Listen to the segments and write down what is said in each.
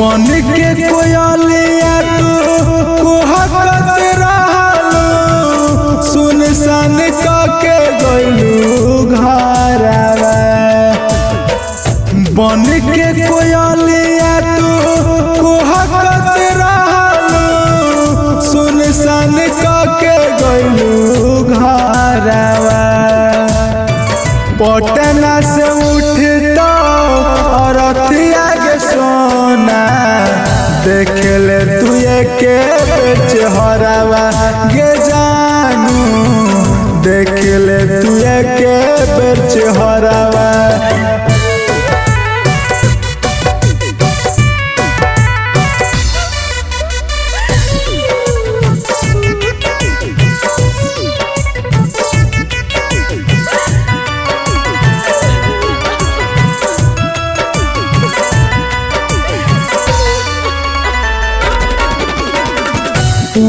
बन के कोयलिया तू कुहकत रहलू, सुनसान के गइलू घरवा। बन के कोयलिया तू कुहकत रहलू, सुनसान के गइलू घरवा। पटना से उठता और अथिया के सोना, देख ले तू के बेच हरावा गे जानू, देख ले तू के बेच हरावा।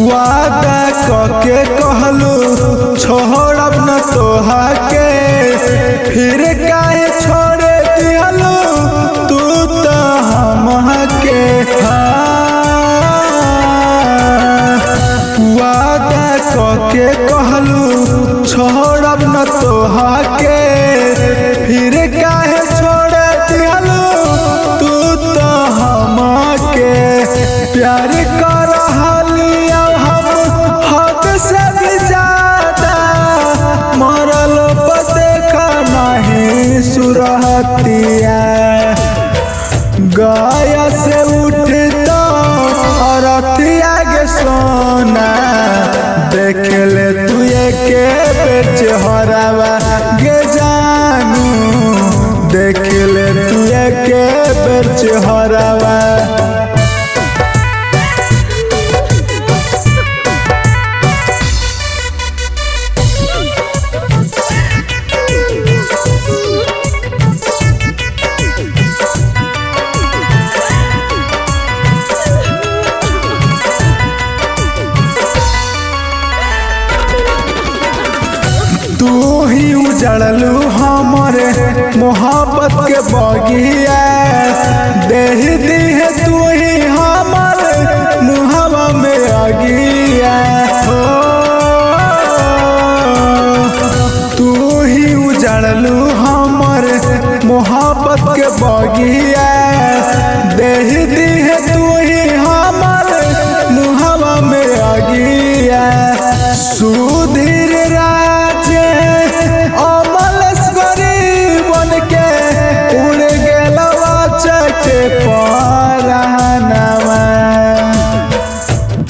वादा कके कहलू छोड़ब न तोहा के, फिर काहे छोड़े दिहलू तू तो हमके। वादा कके कहलू छोड़ब न तोहा के, फिर काहे छोड़े दिहलू तू तो हमके। प्यार कर सुरहतिया गाया से उठता और अथिया के सोना, देख ले तू के बेच हरावा गे जानू, देख ले तू के बेच हरावा। तू ही उजड़लू हमारे मोहब्बत के बगिया, देह दी है तू ही हमारे मुहवा में आगिया। तू ही उजड़लू हमारे मोहब्बत के बगिया, देह दी है तू ही हमारे मुहवा में आगिया। सुधीर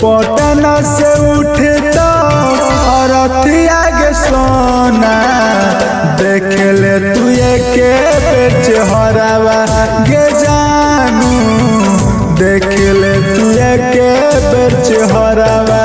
पटना से उठता और अथिया के सोना, देख ले तू के बेच हरावा गे जानू, देख ले तू के बेच हरावा।